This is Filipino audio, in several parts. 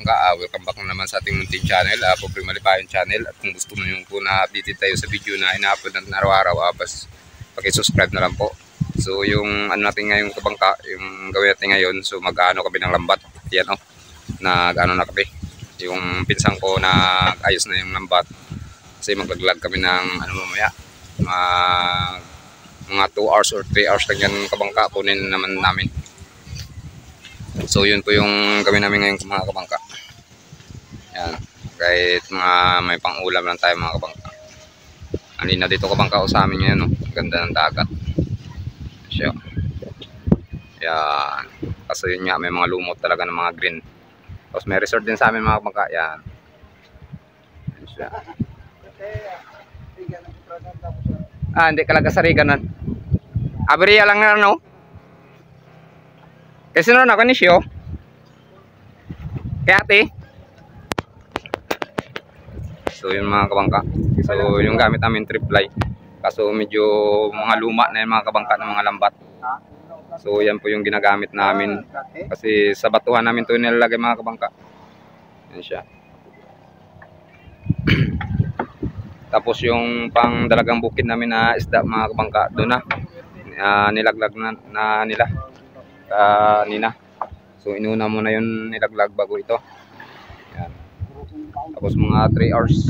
kabangka, welcome back na naman sa ating munting channel, Pobre Malipayon channel. At kung gusto mo yung po na updated tayo sa video na ina-upload natin araw-araw, paki-subscribe na lang po. So yung ano natin ngayong kabangka, yung gawin natin ngayon, so mag-ano kami ng lambat. Yan oh, nag-ano na kami. Yung pinsang ko na ayos na yung lambat. Kasi maglaglag kami ng ano mamaya, mga 2 hours or 3 hours lang yan kabangka, kunin naman namin. So yun po yung gawin namin ngayon mga kabangka. Yan, kahit mga may pang-ulam lang tayo mga kabangka. Alin na dito kabangka o sa amin ngayon, no? Ganda ng dagat. So, yan. Kasi yun nga, may mga lumot talaga ng mga green. Tapos may resort din sa amin mga kabangka. Yan. Yan siya. Hindi kalaga sa Riganan. Abriya lang na no? Kasi no na kanisyo. Kaya ate. So yun mga kabangka. So yung gamit namin triply. Kaso medyo mga luma na yung mga kabangka ng mga lambat. So yan po yung ginagamit namin. Kasi sa batuhan namin ito nilalagay mga kabangka. Yan siya. Tapos yung pang dalagang bukid namin na isda mga kabangka, doon na nilaglag na nila kanina. So inuna muna yun nilaglag bago ito. Yan. Tapos mga 3 hours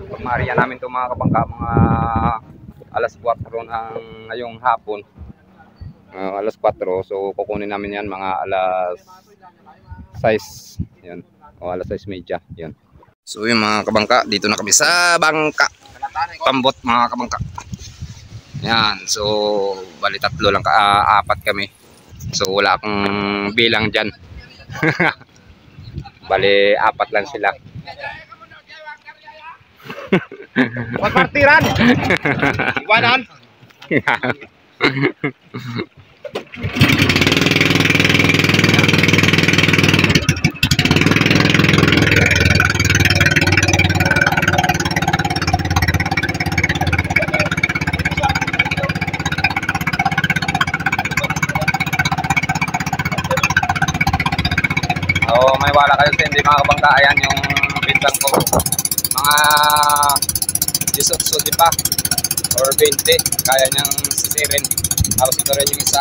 pagmariya namin ito mga kabangka, mga alas 4 ng ngayong hapon, alas 4. So kukunin namin yan mga alas 6 yan, o alas 6:30 yan. So yung mga kabangka, dito na kami sa bangka Pambot mga kabangka. Yan, so bali 3 lang, 4 kami. So wala akong bilang dyan. Bali 4 lang sila. Magpartiran. Iwanan. May wala kayo sa hindi mga kabangka. Ayan yung bintang ko, mga 18 di pa or 20 kaya niyang sisirin. Tapos ito rin yung isa.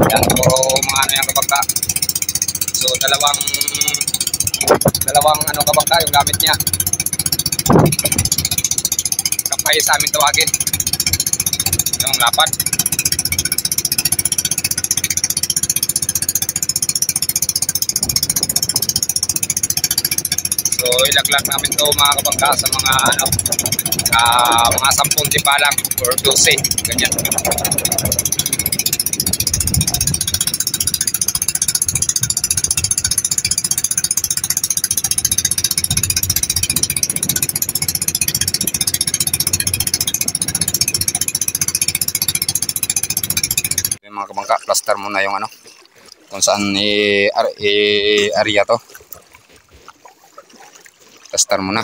Ayan, puro mga ano yung kabangka. So dalawang ano kabangka yung gamit niya. Kapay sa amin tawagin yung lapad. So ilaglag namin to mga kabangka sa mga ano, mga 10 timba lang or 12 ganyan. Mga kabangka, plaster muna yung ano kung saan area to. Plaster muna.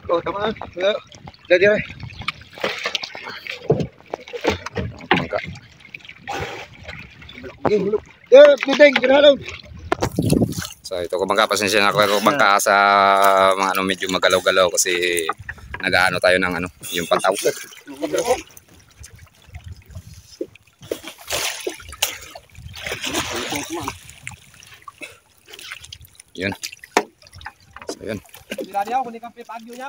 Oh, tama na. Jadi ay. Bangka. Bideng, ginalaw. So ito kabangka, pasensya na ako kabangka sa mga ano medyo magalaw-galaw kasi nag-aano tayo ng ano, yung pataw. Yun. So yun. Bila dia kuning kampe pagyo nya.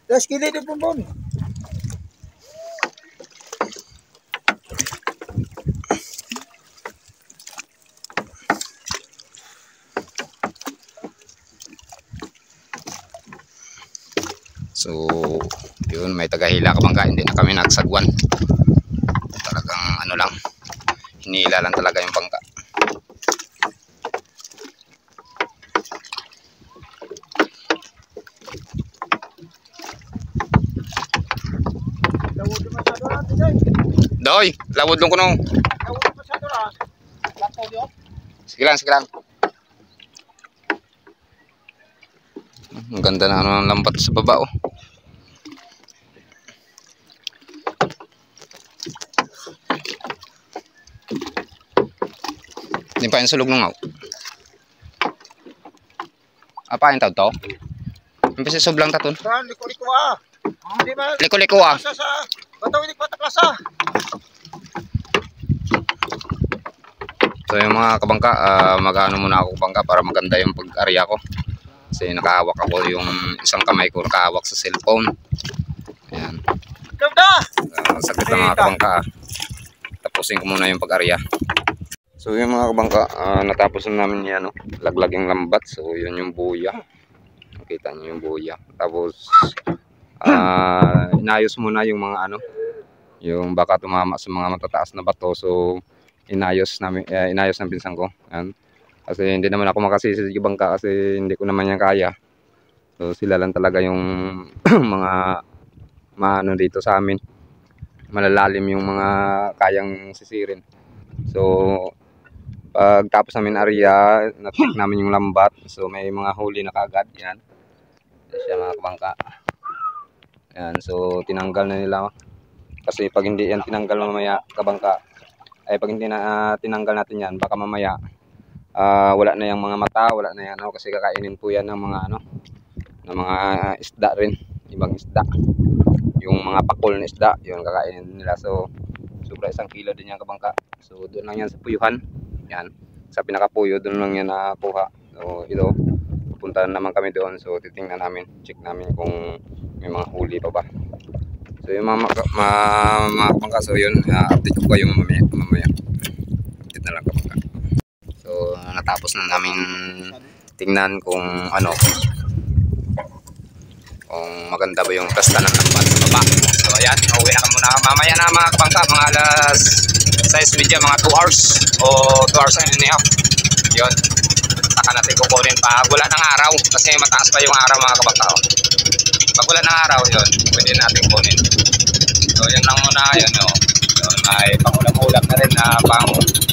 Das kili di pumpon. So yun, may tagahila kabangka, hindi na kami nagsagwan. Talagang ano lang, hinila lang talaga yung bangka. Doy, lawod lang ko nung. Sige lang, sige lang. Ang ganda na ano ng lambat sa baba oh. Hindi pa yung sulog nung ngaw. Apain tawag to? Impisa sublang taton. Saan, liko-liko ah. Hindi ba? Liko-liko ah. Sa bato hindi pataklasa. So yung mga kabangka, mag-ano muna ako kabangka para maganda yung pag-area ko. Kasi nakahawak ako yung isang kamay ko, nakahawak sa cellphone. Ayan. Saglit lang mga kabangka. Tapusin ko muna yung pag-area. So yung mga kabangka, natapos na namin yan, laglag yung lambat. So yun yung buya. Nakita nyo yung buya. Tapos inayos muna yung mga yung baka tumama sa mga matataas na bato. So inayos ng pinsan ko. Yan. Kasi hindi naman ako makasisi sa bangka kasi hindi ko naman yan kaya. So sila lang talaga yung mga dito sa amin. Malalalim yung mga kayang sisirin. So pagtapos namin area, na-check namin yung lambat. So may mga huli na kagad. Yan. Siya mga kabangka. Yan, so tinanggal na nila. Kasi pag hindi yan tinanggal mamaya kabangka, ay pag hindi na tinanggal natin yan, baka mamaya wala na yung mga mata, wala na yan kasi kakainin po yan ng mga ng mga isda rin, ibang isda. Yung mga pakol na isda, yun kakainin nila. So sobra 1 kilo din yan kabangka. So doon lang yan sa puyuhan. Yan, sa pinakapuyo doon lang yan nakuha. So ito, pupunta naman kami doon. So titingnan namin, check namin kung may mga huli pa ba. So yung mga kabangka, so yun, update ko kayo mamaya. Update na lang kabangka. So natapos na namin tingnan kung kung maganda ba yung kasta ng lambat sa baba. So ayan, uuwi na muna mamaya na mga kabangka, mga alas 6:30, mga 2 hours o 2 hours and a half. Yun, saka natin kukunin pag wala ng araw kasi mataas pa yung araw mga kabangka. Pag wala ng araw, yun, pwede natin kunin. So yan lang muna, yun, yun, may pangulam-ulam na rin na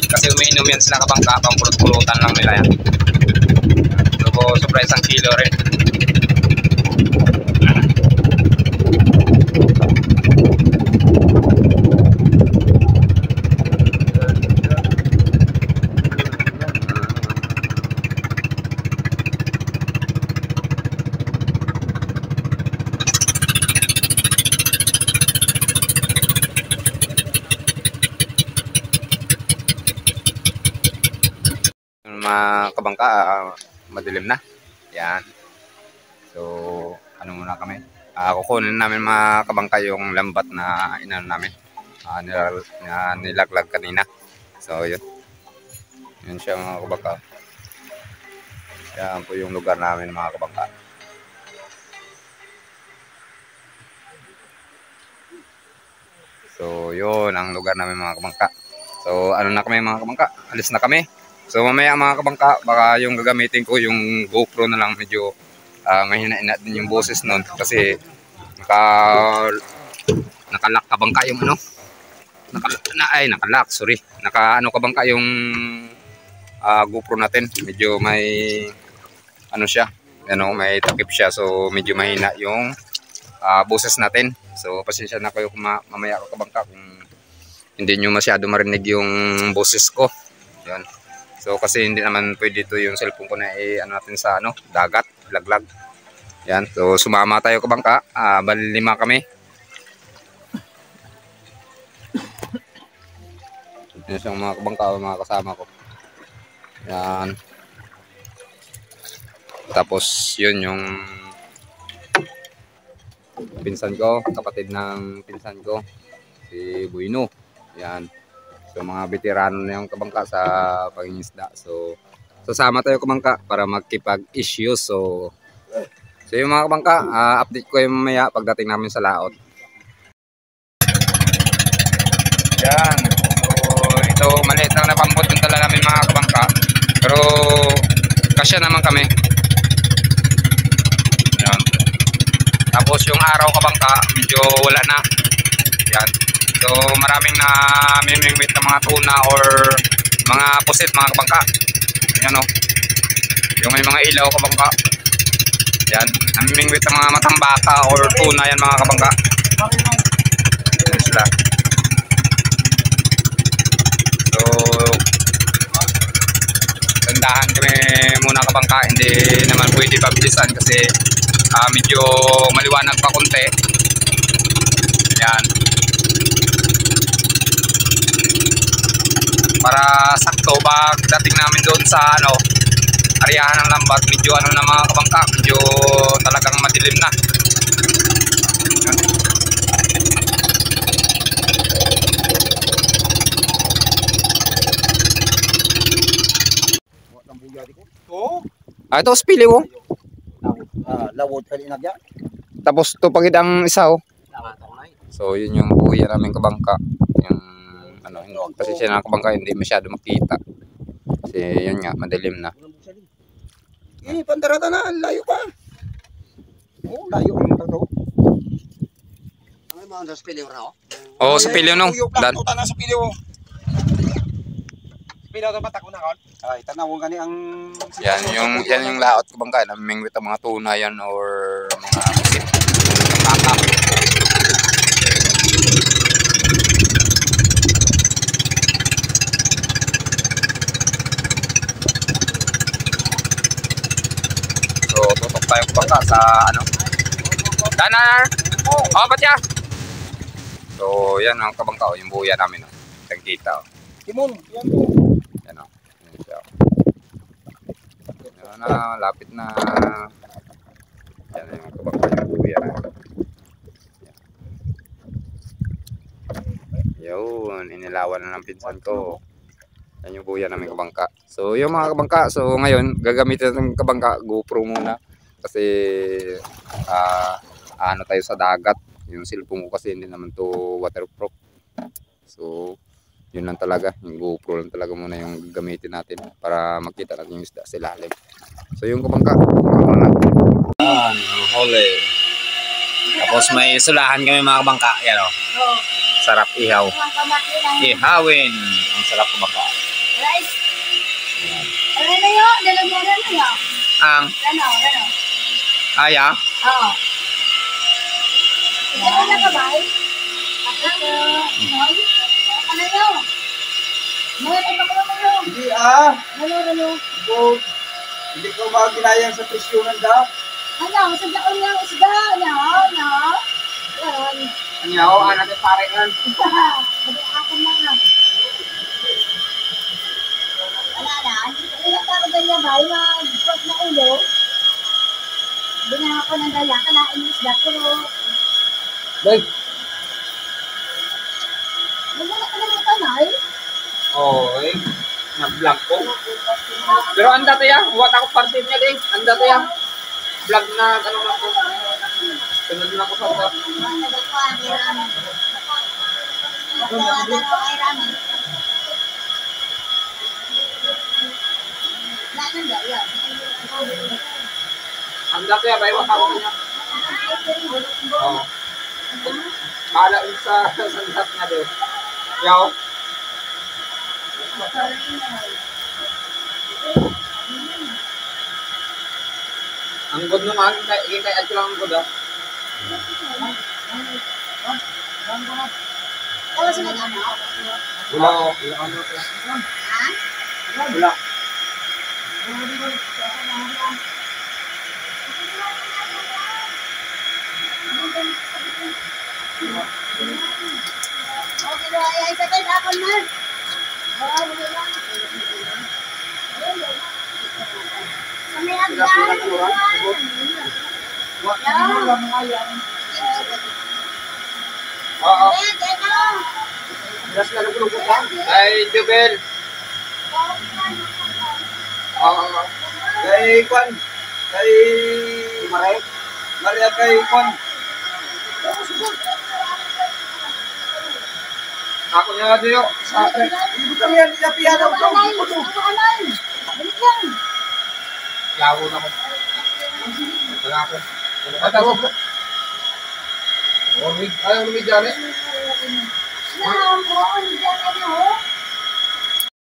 kasi umiinom yan sila kabangka, pang pulot-pulutan lang nila yan. So sobra 1 kilo rin. Mga kabangka, madilim na. Yan. So muna kami. Kukunin namin mga kabangka yung lambat na namin. Nilaglag kanina. So yun. Yun siya mga kabangka. Yan po yung lugar namin mga kabangka. So yun ang lugar namin mga kabangka. So na kami mga kabangka. Alis na kami. So mamaya mga kabangka, baka yung gagamitin ko yung GoPro na lang, medyo mahina-ina din yung boses nun kasi nakalock kabangka yung nakalock, sorry. Kabangka yung GoPro natin, medyo may siya, may takip siya, so medyo mahina yung boses natin. So pasensya na kayo mamaya kabangka kung hindi nyo masyado marinig yung boses ko. Yan. So kasi hindi naman pwede ito yung cellphone ko na natin sa dagat, laglag. Yan. So sumama tayo kabangka. Bali 5 kami. Yan siyang mga kabangka, mga kasama ko. Yan. Tapos yun yung pinsan ko, kapatid ng pinsan ko, si Buino. Yan. So mga veterano na yung kabangka sa pangingisda. So sasama tayo kabangka para magkipag-issue. So yung mga kabangka, update ko yung mamaya pagdating namin sa laot. Yan. So ito, maliit lang na pambot yung tala namin mga kabangka. Pero kasya naman kami. Yan. Tapos yung araw kabangka, medyo wala na. Yan. So maraming na mimingwit na mga tuna or mga pusit mga kabangka. Yan yung may mga ilaw kabangka. Yan, namimingwit na mga matambaka or tuna yan mga kabangka. Yan sila. So ulahan kami muna kabangka, hindi naman pwede pabilisan kasi medyo maliwanag pa konti. Yan. Para sakto pagdating namin doon sa aryahan ng lambat, medyo na mga kabangka, medyo talagang madilim na. Ito spili oh. Lawod kali nagya. Tapos tupagid ang isa oh. So yun yung buya namin kabangka. Yung kasi siya na kabangka hindi masyado makita. Kasi yun nga madilim na. Pandarata na, layo pa. Oh, layo ang tato. Ang mga sa pilyo na oh. Oh, sa pilyo no. Dan. Tanang sa pilyo. Pilyo to patak na kon. Ay, tanawon gani ang yan yung laot kabangka na mingwit ang mga tuna yan or mga musit. Kakak. So, tutok tayo kabangka sa Danar! Oh, patya! So, yan ang kabangka, yung buya namin. Tagkita. Timon, yan. Yan o. Yan siya. Yan na, lapit na. Yan yung kabangka, yung buya namin. Yun, inilawan na ng pinsan ko. Yan yung buya namin kabangka. So, yung mga kabangka, so ngayon, gagamitin natin kabangka, GoPro muna. Kasi, tayo sa dagat. Yung cellphone ko kasi hindi naman to waterproof. So, yun lang talaga. Yung GoPro lang talaga muna yung gagamitin natin para makita natin yung isda sa ilalim. So, yung kabangka, huli. Tapos may sulahan kami mga kabangka. Yan o. Sarap ihaw. Ihawin. Ang sarap kabangka. Ano na yun? Dalawa na yun. ang Ano? aya. Oo. Ikaw na ka ba? Ano yun? Mahal ay makulong. Hindi Ano? Hindi ko maginayang sa presyonan daw. Ano? Sa daon ng isda. Ano? Yan. Anyaw, anak at pare kan. Sabi ako na nga. Wala na. Hindi na ako ganyan ba? Yung mga na ulo. Binang ako ng dala. Kalain yung isda ko. Bag. Wala ka naman kanay. Oy, na-vlog ko. Pero anda to ya, huwag ako partit niya din. Anda to ya. Vlog na ano na ko. Sunod na ko sa ta. Anda to ya, bay wata ko niya. Oh. Kala sa sandat na do. Yaw. Ang god nung aking kay at lang ang god ah. Wala sila ano? Wala ko. Ha? Wala. Okay, ay sa tayo ako na. Kami agad. Oo. Ano? Gas na lugo ka. Ay, Jubel. Oo. Kay Kwan. Kay Maria kay Kwan. Ako niya diyo sa akin. Ibutang yan, inapihan daw ito. Balik yan. Yawo na ko. Wala ko. At ako. Ayaw lumid dyan eh. Naam, oo, hindi yan